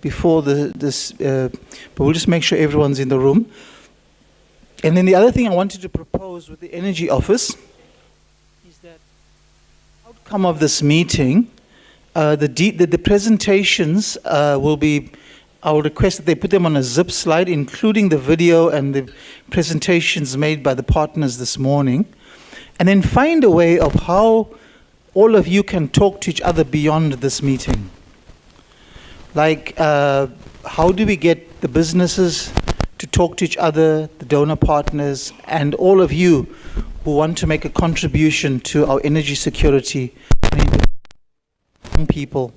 before but we'll just make sure everyone's in the room. And then the other thing I wanted to propose with the Energy Office is that the outcome of this meeting, the presentations will be, I will request that they put them on a zip slide, including the video and the presentations made by the partners this morning, and then find a way of how all of you can talk to each other beyond this meeting. Like, how do we get the businesses to talk to each other, the donor partners, and all of you who want to make a contribution to our energy security and young people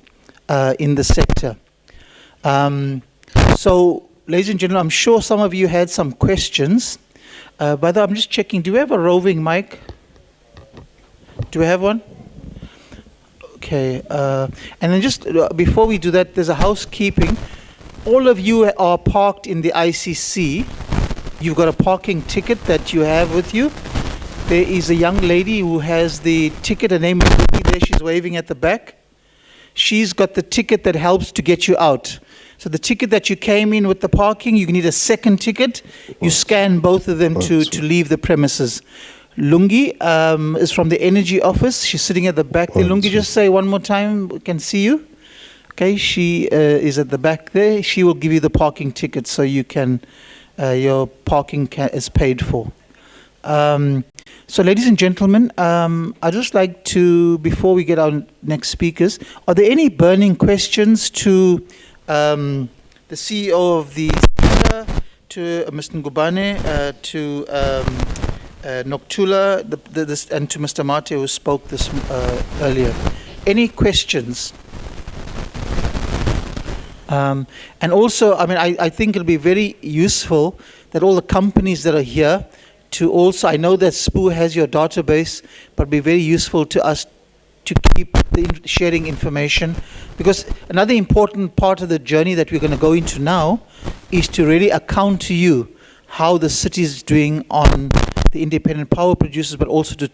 in the sector. So, ladies and gentlemen, I'm sure some of you had some questions. By the way, I'm just checking, do we have a roving mic? Do we have one? Okay, and then just before we do that, there's a housekeeping. All of you are parked in the ICC. You've got a parking ticket that you have with you. There is a young lady who has the ticket. Her name is Ruby there. She's waving at the back. She's got the ticket that helps to get you out. So the ticket that you came in with the parking, you need a second ticket. You scan both of them to leave the premises. Lungi is from the Energy Office. She's sitting at the back there. Lungi, just say one more time. We can see you. Okay, she is at the back there. She will give you the parking ticket so you can, your parking is paid for. So ladies and gentlemen, I'd just like to, before we get our next speakers, are there any burning questions to the CEO of the center, to Mr. Ngubane, to Nokuthula, and to Mr. Mate who spoke this earlier? Any questions? And also, I mean, I think it'll be very useful that all the companies that are here to also, I know that SPOO has your database, but it'll be very useful to us to keep sharing information, because another important part of the journey that we're going to go into now is to really account to you how the city is doing on the independent power producers, but also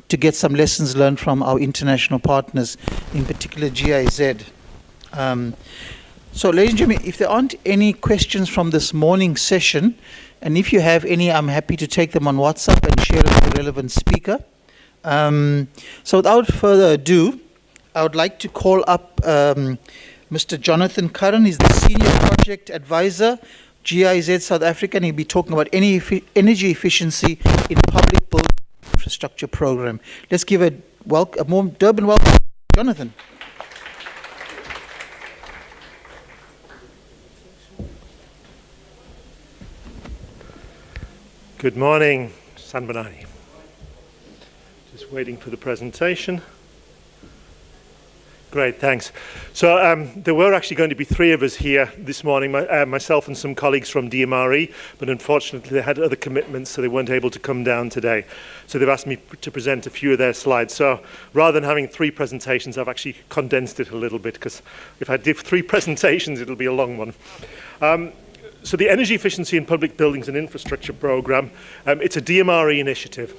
to get some lessons learned from our international partners, in particular GIZ. So ladies and gentlemen, if there aren't any questions from this morning's session, and if you have any, I'm happy to take them on WhatsApp and share it with the relevant speaker. So without further ado, I would like to call up Mr. Jonathan Curran. He's the Senior Project Advisor, GIZ South Africa, and he'll be talking about energy efficiency in public building infrastructure program. Let's give a warm Durban welcome, Jonathan. Good morning, Sanbonani. Just waiting for the presentation. Great, thanks. So there were actually going to be three of us here this morning, myself and some colleagues from DMRE, but unfortunately they had other commitments, so they weren't able to come down today. So they've asked me to present a few of their slides. So rather than having three presentations, I've actually condensed it a little bit, because if I did three presentations, it'll be a long one. So the Energy Efficiency in Public Buildings and Infrastructure Programme, it's a DMRE initiative.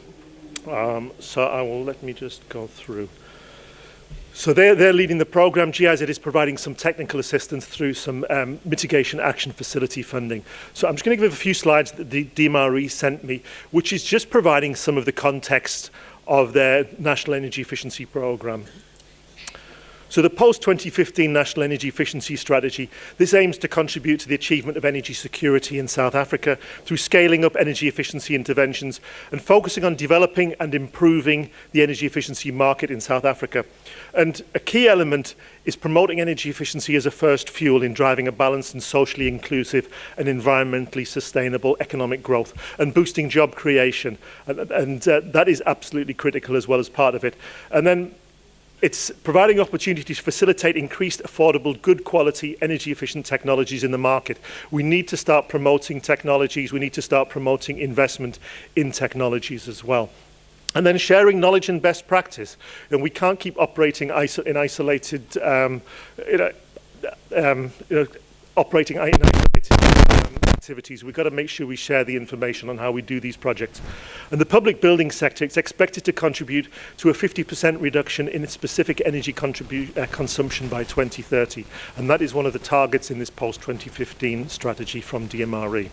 So let me just go through. So they're leading the programme. GIZ is providing some technical assistance through some mitigation action facility funding. So I'm just going to give a few slides that the DMRE sent me, which is just providing some of the context of their National Energy Efficiency Programme. So the post-2015 National Energy Efficiency Strategy, this aims to contribute to the achievement of energy security in South Africa through scaling up energy efficiency interventions and focusing on developing and improving the energy efficiency market in South Africa. And a key element is promoting energy efficiency as a first fuel in driving a balanced and socially inclusive and environmentally sustainable economic growth and boosting job creation. And that is absolutely critical as well as part of it. And then it's providing opportunities to facilitate increased, affordable, good quality, energy efficient technologies in the market. We need to start promoting technologies. We need to start promoting investment in technologies as well. And then sharing knowledge and best practice. And we can't keep operating in isolated activities. activities. We've got to make sure we share the information on how we do these projects. And the public building sector is expected to contribute to a 50% reduction in its specific energy consumption by 2030. And that is one of the targets in this post-2015 strategy from DMRE.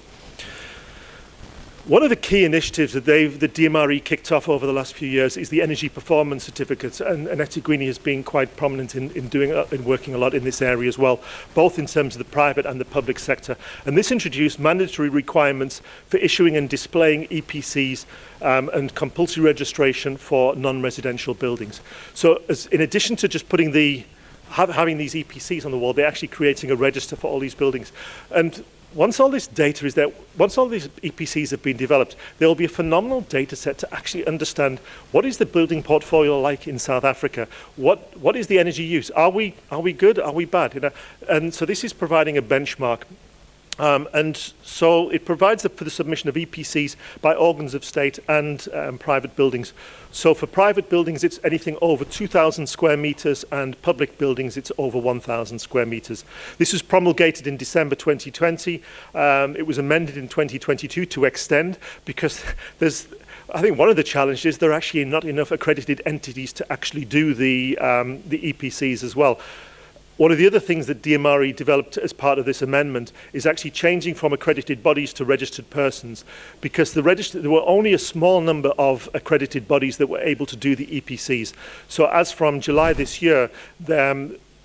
One of the key initiatives that the DMRE kicked off over the last few years is the energy performance certificates, and Etigwini has been quite prominent in working a lot in this area as well, both in terms of the private and the public sector. And this introduced mandatory requirements for issuing and displaying EPCs and compulsory registration for non-residential buildings. So in addition to just putting having these EPCs on the wall, they're actually creating a register for all these buildings. And once all this data is there, once all these EPCs have been developed, there will be a phenomenal data set to actually understand what is the building portfolio like in South Africa, what is the energy use, are we good, are we bad, you know? And so this is providing a benchmark. And so it provides for the submission of EPCs by organs of state and private buildings. So for private buildings, it's anything over 2,000 square meters, and public buildings, it's over 1,000 square meters. This was promulgated in December 2020. It was amended in 2022 to extend, because I think one of the challenges is there are actually not enough accredited entities to actually do the EPCs as well. One of the other things that DMRE developed as part of this amendment is actually changing from accredited bodies to registered persons, because there were only a small number of accredited bodies that were able to do the EPCs. So as from July this year,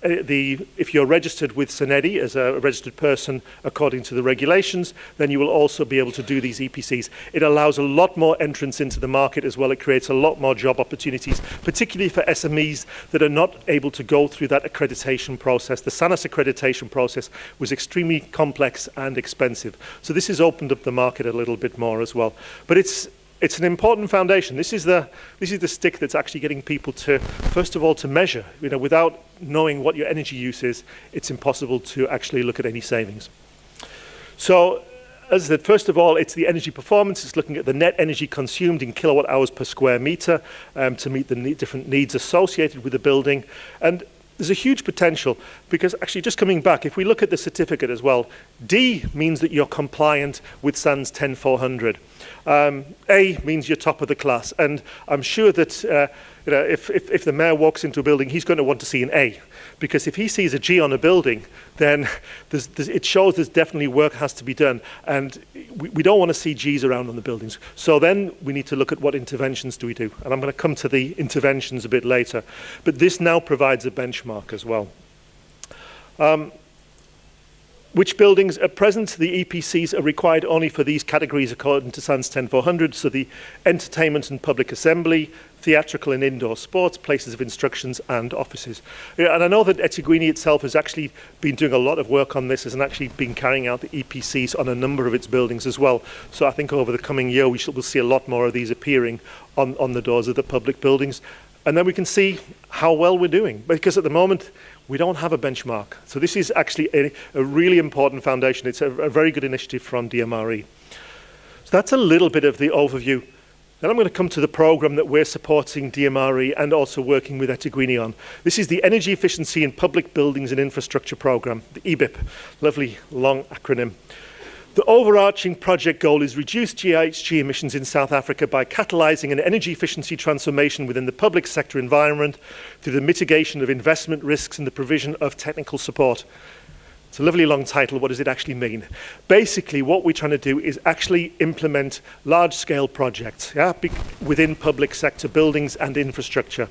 if you're registered with SANEDI as a registered person according to the regulations, then you will also be able to do these EPCs. It allows a lot more entrance into the market as well. It creates a lot more job opportunities, particularly for SMEs that are not able to go through that accreditation process. The SANAS accreditation process was extremely complex and expensive. So this has opened up the market a little bit more as well. But it's an important foundation. This is the stick that's actually getting people to, first of all, to measure. You know, without knowing what your energy use is, it's impossible to actually look at any savings. So, as I said, first of all, it's the energy performance. It's looking at the net energy consumed in kilowatt hours per square meter to meet the different needs associated with the building. And there's a huge potential, because actually, just coming back, if we look at the certificate as well, D means that you're compliant with SANS 10400. A means you're top of the class, and I'm sure that if the mayor walks into a building, he's going to want to see an A, because if he sees a G on a building, then it shows there's definitely work has to be done, and we don't want to see Gs around on the buildings. So then we need to look at what interventions do we do, and I'm going to come to the interventions a bit later, but this now provides a benchmark as well. Which buildings at present, the EPCs are required only for these categories according to SANS 10400, so the entertainment and public assembly, theatrical and indoor sports, places of instructions and offices. Yeah, and I know that Etigwini itself has actually been doing a lot of work on this, and actually been carrying out the EPCs on a number of its buildings as well. So I think over the coming year we'll see a lot more of these appearing on the doors of the public buildings. And then we can see how well we're doing, because at the moment we don't have a benchmark. So this is actually a really important foundation. It's a very good initiative from DMRE. So that's a little bit of the overview. Then I'm going to come to the program that we're supporting DMRE and also working with Etigwini on. This is the Energy Efficiency in Public Buildings and Infrastructure Program, the EBIP, lovely long acronym. The overarching project goal is reduce GHG emissions in South Africa by catalysing an energy efficiency transformation within the public sector environment through the mitigation of investment risks and the provision of technical support. It's a lovely long title. What does it actually mean? Basically, what we're trying to do is actually implement large-scale projects within public sector buildings and infrastructure.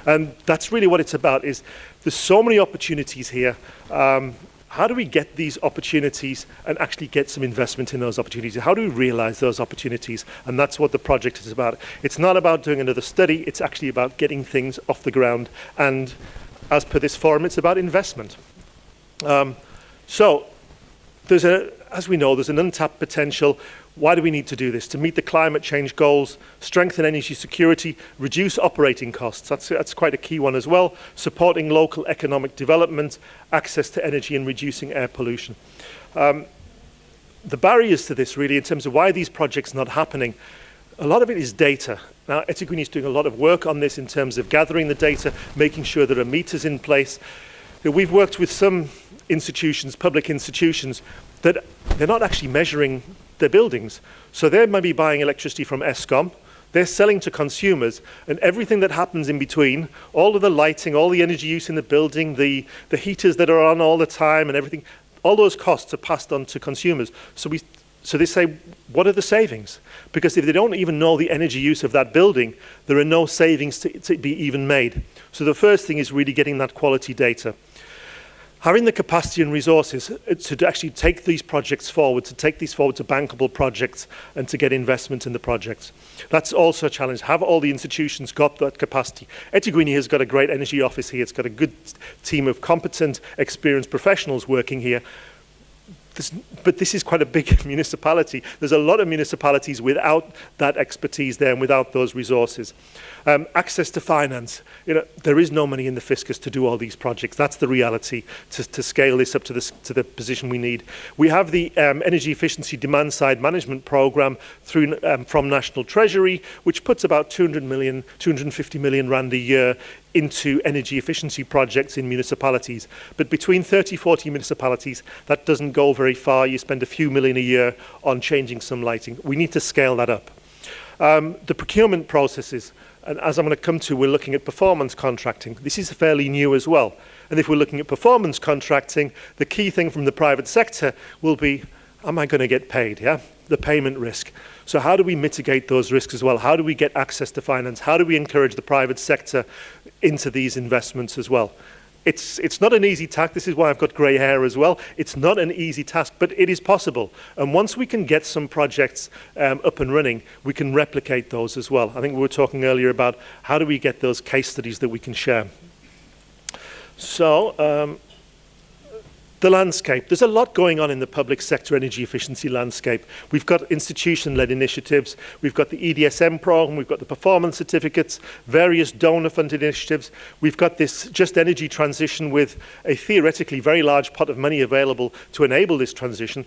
And that's really what it's about. There's so many opportunities here. How do we get these opportunities and actually get some investment in those opportunities? How do we realize those opportunities? And that's what the project is about. It's not about doing another study. It's actually about getting things off the ground. And as per this forum, it's about investment. So as we know, there's an untapped potential. Why do we need to do this? To meet the climate change goals, strengthen energy security, reduce operating costs. That's quite a key one as well. Supporting local economic development, access to energy, and reducing air pollution. The barriers to this, really, in terms of why these projects are not happening, a lot of it is data. Now, Etigwini is doing a lot of work on this in terms of gathering the data, making sure there are meters in place. We've worked with some institutions, public institutions, that they're not actually measuring their buildings. So they might be buying electricity from Eskom, they're selling to consumers, and everything that happens in between, all of the lighting, all the energy use in the building, the heaters that are on all the time and everything, all those costs are passed on to consumers. So they say, what are the savings? Because if they don't even know the energy use of that building, there are no savings to be even made. So the first thing is really getting that quality data. Having the capacity and resources to actually take these projects forward, to take these forward to bankable projects and to get investment in the projects. That's also a challenge. Have all the institutions got that capacity? eThekwini has got a great energy office here. It's got a good team of competent, experienced professionals working here. But this is quite a big municipality. There's a lot of municipalities without that expertise there and without those resources. Access to finance. There is no money in the fiscus to do all these projects. That's the reality, to scale this up to the position we need. We have the Energy Efficiency Demand Side Management Programme from National Treasury, which puts about 250 million rand a year into energy efficiency projects in municipalities. But between 30-40 municipalities, that doesn't go very far. You spend a few million a year on changing some lighting. We need to scale that up. The procurement processes, and as I'm going to come to, we're looking at performance contracting. This is fairly new as well. And if we're looking at performance contracting, the key thing from the private sector will be, am I going to get paid? Yeah, the payment risk. So how do we mitigate those risks as well? How do we get access to finance? How do we encourage the private sector into these investments as well? It's not an easy task. This is why I've got grey hair as well. It's not an easy task, but it is possible. And once we can get some projects up and running, we can replicate those as well. I think we were talking earlier about how do we get those case studies that we can share. So, the landscape. There's a lot going on in the public sector energy efficiency landscape. We've got institution-led initiatives. We've got the EDSM program. We've got the performance certificates, various donor-funded initiatives. We've got this Just Energy transition with a theoretically very large pot of money available to enable this transition.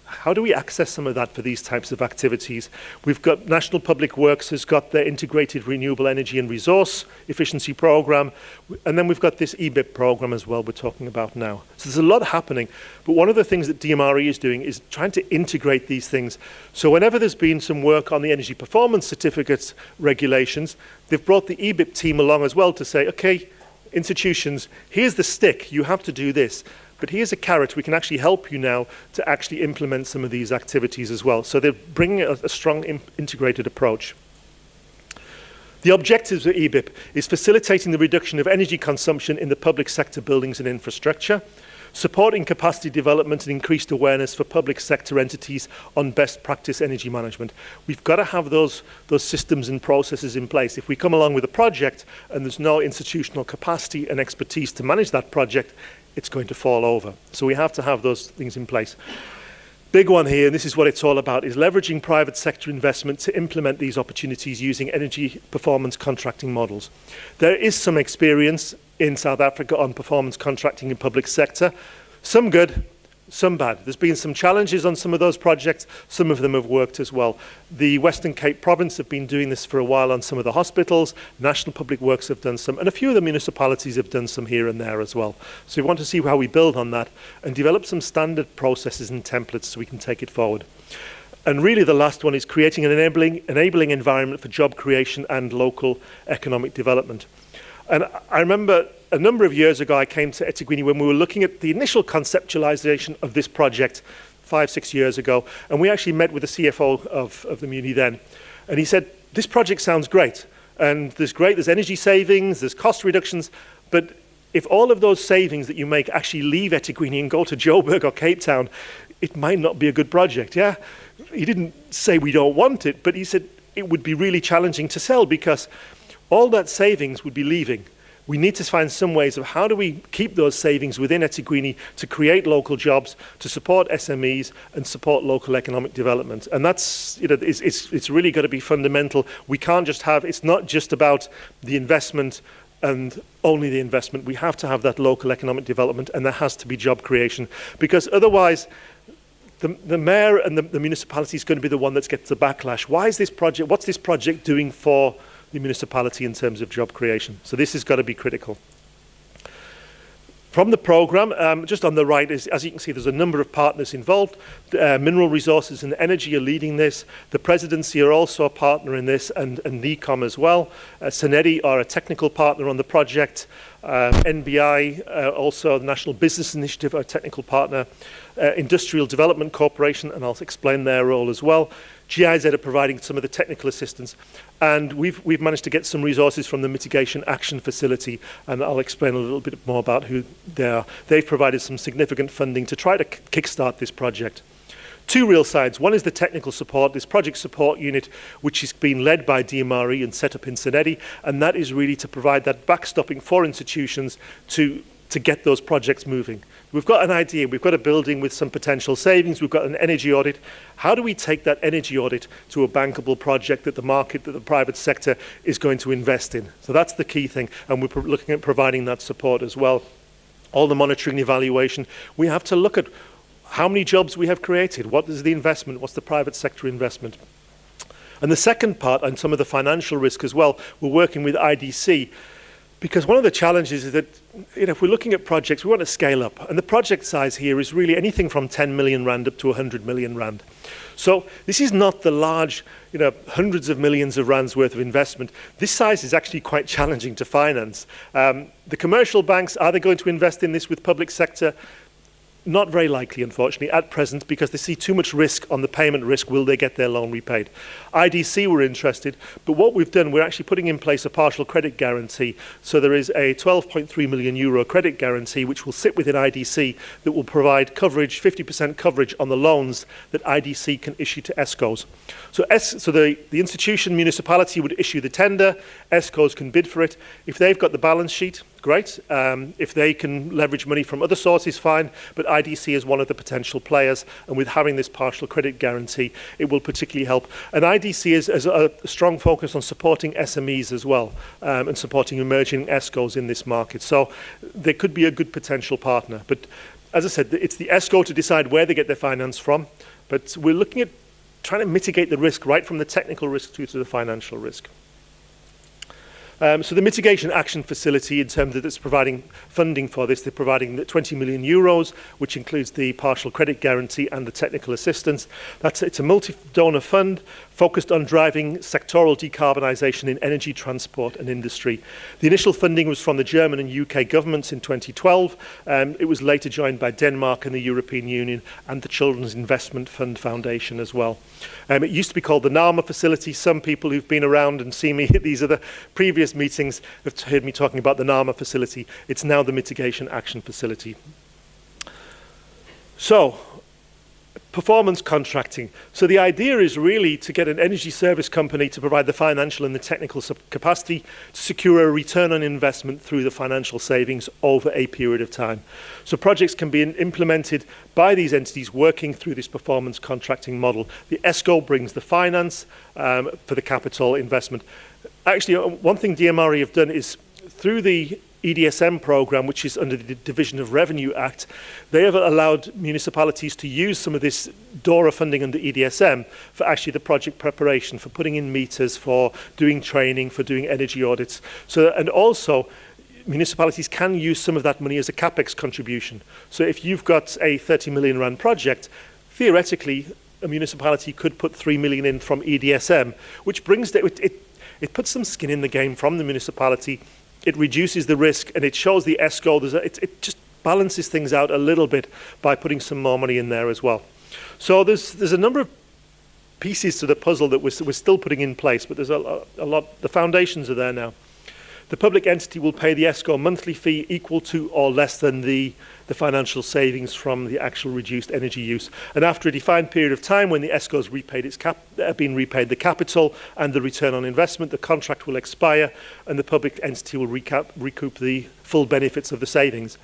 How do we access some of that for these types of activities? We've got National Public Works has got their Integrated Renewable Energy and Resource Efficiency Programme, and then we've got this EBIP programme as well we're talking about now. So there's a lot happening, but one of the things that DMRE is doing is trying to integrate these things. So whenever there's been some work on the energy performance certificates regulations, they've brought the EBIP team along as well to say, okay, institutions, here's the stick, you have to do this. But here's a carrot, we can actually help you now to actually implement some of these activities as well. So they're bringing a strong integrated approach. The objectives of EBIP is facilitating the reduction of energy consumption in the public sector buildings and infrastructure, supporting capacity development and increased awareness for public sector entities on best practice energy management. We've got to have those systems and processes in place. If we come along with a project and there's no institutional capacity and expertise to manage that project, it's going to fall over. So we have to have those things in place. Big one here, and this is what it's all about, is leveraging private sector investment to implement these opportunities using energy performance contracting models. There is some experience in South Africa on performance contracting in public sector. Some good, some bad. There's been some challenges on some of those projects. Some of them have worked as well. The Western Cape Province have been doing this for a while on some of the hospitals. National Public Works have done some, and a few of the municipalities have done some here and there as well. So we want to see how we build on that and develop some standard processes and templates so we can take it forward. And really the last one is creating an enabling environment for job creation and local economic development. And I remember a number of years ago, I came to eThekwini when we were looking at the initial conceptualization of this project 5-6 years ago. And we actually met with the CFO of the Muni then. And he said, this project sounds great. And there's energy savings, there's cost reductions. But if all of those savings that you make actually leave eThekwini and go to Joburg or Cape Town, it might not be a good project, yeah? He didn't say we don't want it, but he said it would be really challenging to sell because all that savings would be leaving. We need to find some ways of how do we keep those savings within eThekwini to create local jobs, to support SMEs and support local economic development. And that's, it's really got to be fundamental. We can't just have, it's not just about the investment and only the investment. We have to have that local economic development and there has to be job creation because otherwise the mayor and the municipality is going to be the one that gets the backlash. Why is this project, what's this project doing for the municipality in terms of job creation? So this has got to be critical. From the programme, just on the right, as you can see, there's a number of partners involved. Mineral Resources and Energy are leading this. The Presidency are also a partner in this, and NECOM as well. Senedi are a technical partner on the project. NBI, also the National Business Initiative, are a technical partner. Industrial Development Corporation, and I'll explain their role as well. GIZ are providing some of the technical assistance, and we've managed to get some resources from the Mitigation Action Facility, and I'll explain a little bit more about who they are. They've provided some significant funding to try to kickstart this project. Two real sides. One is the technical support, this project support unit, which is being led by DMRE and set up in Senedi, and that is really to provide that backstopping for institutions to get those projects moving. We've got an idea, we've got a building with some potential savings, we've got an energy audit. How do we take that energy audit to a bankable project that the market, that the private sector is going to invest in? So that's the key thing, and we're looking at providing that support as well. All the monitoring, evaluation, we have to look at how many jobs we have created, what is the investment, what's the private sector investment. And the second part, and some of the financial risk as well, we're working with IDC, because one of the challenges is that if we're looking at projects, we want to scale up. And the project size here is really anything from 10 million rand up to 100 million rand. So this is not the large, hundreds of millions of rands worth of investment. This size is actually quite challenging to finance. The commercial banks, are they going to invest in this with public sector? Not very likely, unfortunately, at present, because they see too much risk on the payment risk. Will they get their loan repaid? IDC were interested, but what we've done, we're actually putting in place a partial credit guarantee. So there is a 12.3 million euro credit guarantee, which will sit within IDC, that will provide coverage, 50% coverage on the loans that IDC can issue to ESCOs. So the institution, municipality would issue the tender, ESCOs can bid for it. If they've got the balance sheet, great. If they can leverage money from other sources, fine. But IDC is one of the potential players, and with having this partial credit guarantee, it will particularly help. And IDC has a strong focus on supporting SMEs as well, and supporting emerging ESCOs in this market. So they could be a good potential partner. But as I said, it's the ESCO to decide where they get their finance from. But we're looking at trying to mitigate the risk, right from the technical risk through to the financial risk. So the Mitigation Action Facility, in terms of it's providing funding for this, they're providing 20 million euros, which includes the partial credit guarantee and the technical assistance. It's a multi-donor fund focused on driving sectoral decarbonisation in energy, transport and industry. The initial funding was from the German and UK governments in 2012. It was later joined by Denmark and the European Union and the Children's Investment Fund Foundation as well. It used to be called the NAMA facility. Some people who've been around and seen me at these other previous meetings have heard me talking about the NAMA facility. It's now the Mitigation Action Facility. So, performance contracting. So the idea is really to get an energy service company to provide the financial and the technical capacity to secure a return on investment through the financial savings over a period of time. So projects can be implemented by these entities working through this performance contracting model. The ESCO brings the finance for the capital investment. Actually, one thing DMRE have done is through the EDSM program, which is under the Division of Revenue Act, they have allowed municipalities to use some of this DORA funding under EDSM for actually the project preparation, for putting in meters, for doing training, for doing energy audits. So, and also, municipalities can use some of that money as a capex contribution. So if you've got a 30 million rand project, theoretically, a municipality could put 3 million in from EDSM, which brings it puts some skin in the game from the municipality. It reduces the risk, and it shows the ESCO, it just balances things out a little bit by putting some more money in there as well. So there's a number of pieces to the puzzle that we're still putting in place, but there's a lot, the foundations are there now. The public entity will pay the ESCO monthly fee equal to or less than the financial savings from the actual reduced energy use. And after a defined period of time, when the ESCO has repaid been repaid the capital and the return on investment, the contract will expire and the public entity will recoup the full benefits of the savings.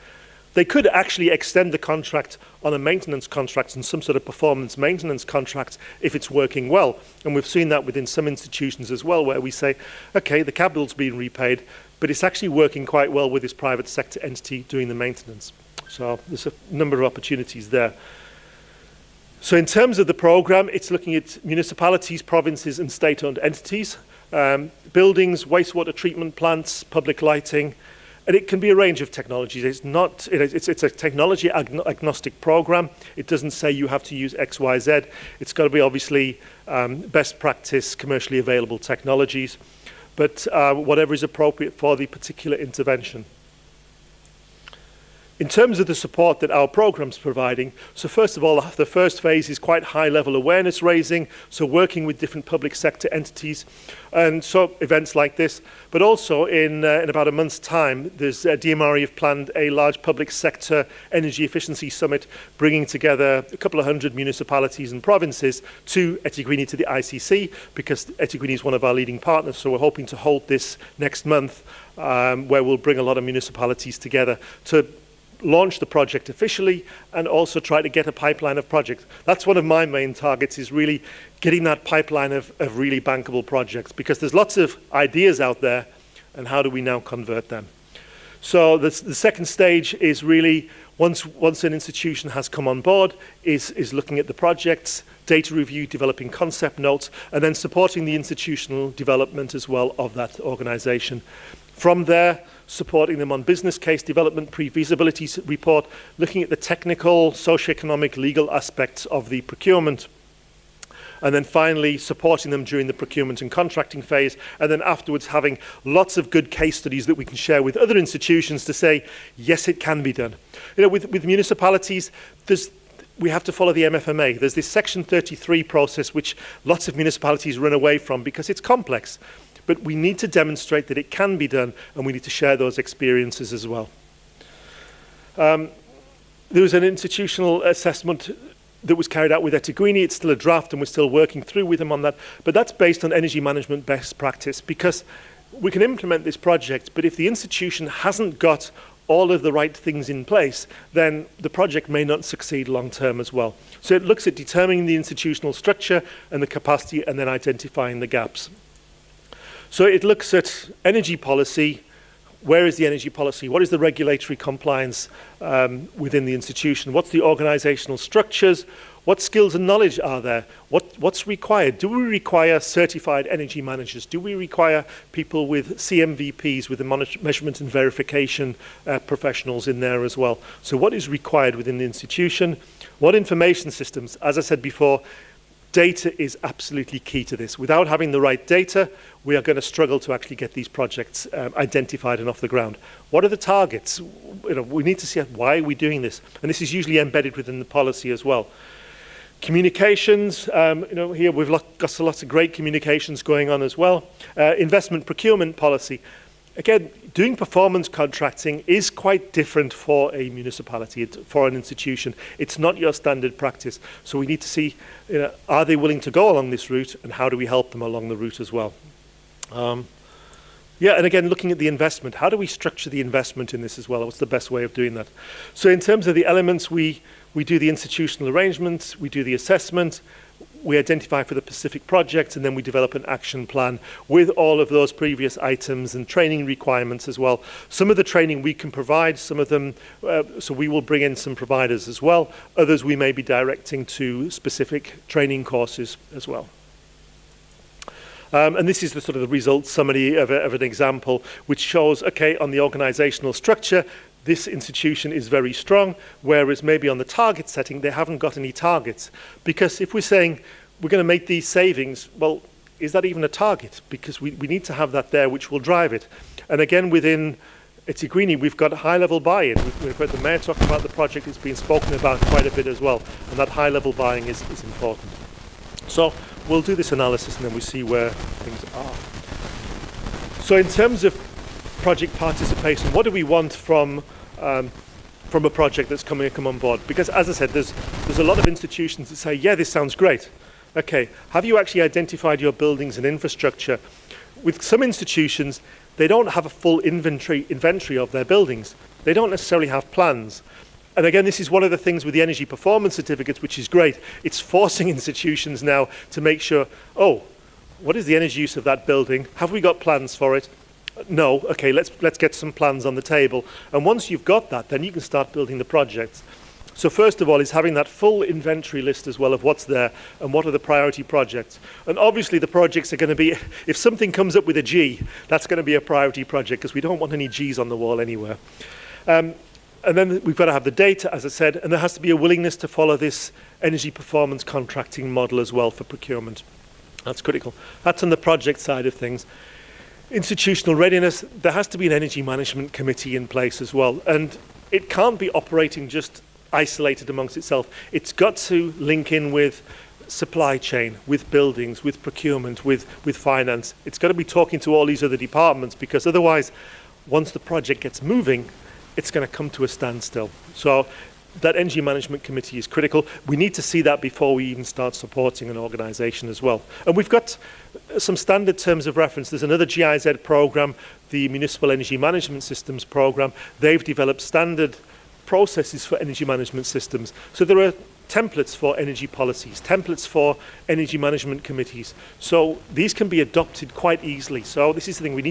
They could actually extend the contract on a maintenance contract and some sort of performance maintenance contract if it's working well. And we've seen that within some institutions as well, where we say, okay, the capital's been repaid, but it's actually working quite well with this private sector entity doing the maintenance. So there's a number of opportunities there. So in terms of the program, it's looking at municipalities, provinces and state-owned entities, buildings, wastewater treatment plants, public lighting, And it can be a range of technologies. It's a technology agnostic program. It doesn't say you have to use X, Y, Z. It's got to be obviously best practice, commercially available technologies, but whatever is appropriate for the particular intervention. In terms of the support that our program's providing, so first of all, the first phase is quite high-level awareness raising, so working with different public sector entities, and so events like this. But also in about a month's time, there's DMRE have planned a large public sector energy efficiency summit, bringing together a couple of hundred municipalities and provinces to Etigwini, to the ICC, because Etigwini is one of our leading partners. So we're hoping to hold this next month, where we'll bring a lot of municipalities together to launch the project officially and also try to get a pipeline of projects. That's one of my main targets, is really getting that pipeline of really bankable projects, because there's lots of ideas out there, and how do we now convert them? So the second stage is really, once an institution has come on board, is looking at the projects, data review, developing concept notes, and then supporting the institutional development as well of that organization. From there, supporting them on business case development, pre-feasibility report, looking at the technical, socioeconomic, legal aspects of the procurement, and then finally supporting them during the procurement and contracting phase, and then afterwards having lots of good case studies that we can share with other institutions to say, yes, it can be done. You know, with municipalities, we have to follow the MFMA. There's this Section 33 process which lots of municipalities run away from because it's complex. But we need to demonstrate that it can be done, and we need to share those experiences as well. There was an institutional assessment that was carried out with Etigwini. It's still a draft, and we're still working through with them on that. But that's based on energy management best practice, because we can implement this project, but if the institution hasn't got all of the right things in place, then the project may not succeed long term as well. So it looks at determining the institutional structure and the capacity, and then identifying the gaps. So it looks at energy policy. Where is the energy policy? What is the regulatory compliance within the institution? What's the organizational structures? What skills and knowledge are there? What's required? Do we require certified energy managers? Do we require people with CMVPs, with the measurement and verification professionals in there as well? So what is required within the institution? What information systems? As I said before, data is absolutely key to this. Without having the right data, we are going to struggle to actually get these projects identified and off the ground. What are the targets? You know, we need to see why are we doing this, and this is usually embedded within the policy as well. Communications, you know, here we've got lots of great communications going on as well. Investment procurement policy. Again, doing performance contracting is quite different for a municipality, for an institution. It's not your standard practice. So we need to see, you know, are they willing to go along this route, and how do we help them along the route as well? Yeah, and again, looking at the investment, how do we structure the investment in this as well? What's the best way of doing that? So in terms of the elements, we do the institutional arrangements, we do the assessment, we identify for the specific projects, and then we develop an action plan with all of those previous items and training requirements as well. Some of the training we can provide, some of them, so we will bring in some providers as well. Others we may be directing to specific training courses as well. And this is the sort of the results summary of an example which shows, okay, on the organizational structure, this institution is very strong, whereas maybe on the target setting, they haven't got any targets. Because if we're saying we're going to make these savings, well, is that even a target? Because we need to have that there which will drive it. And again, within Etigwini, we've got high-level buy-in. We've heard the mayor talking about the project. It's been spoken about quite a bit as well. And that high-level buying is important. So we'll do this analysis, and then we see where things are. So in terms of project participation, what do we want from a project that's come on board? Because as I said, there's a lot of institutions that say, yeah, this sounds great. Okay, have you actually identified your buildings and infrastructure? With some institutions, they don't have a full inventory of their buildings. They don't necessarily have plans. And again, this is one of the things with the energy performance certificates, which is great. It's forcing institutions now to make sure, oh, what is the energy use of that building? Have we got plans for it? No, okay, let's get some plans on the table. And once you've got that, then you can start building the projects. So first of all is having that full inventory list as well of what's there and what are the priority projects. And obviously the projects are going to be, if something comes up with a G, that's going to be a priority project because we don't want any Gs on the wall anywhere. And then we've got to have the data, as I said, and there has to be a willingness to follow this energy performance contracting model as well for procurement. That's critical. That's on the project side of things. Institutional readiness, there has to be an energy management committee in place as well. And it can't be operating just isolated amongst itself. It's got to link in with supply chain, with buildings, with procurement, with finance. It's got to be talking to all these other departments because otherwise, once the project gets moving, it's going to come to a standstill. So that energy management committee is critical. We need to see that before we even start supporting an organisation as well. And we've got some standard terms of reference. There's another GIZ programme, the Municipal Energy Management Systems programme. They've developed standard processes for energy management systems. So there are templates for energy policies, templates for energy management committees. So these can be adopted quite easily. So this is the thing, we need to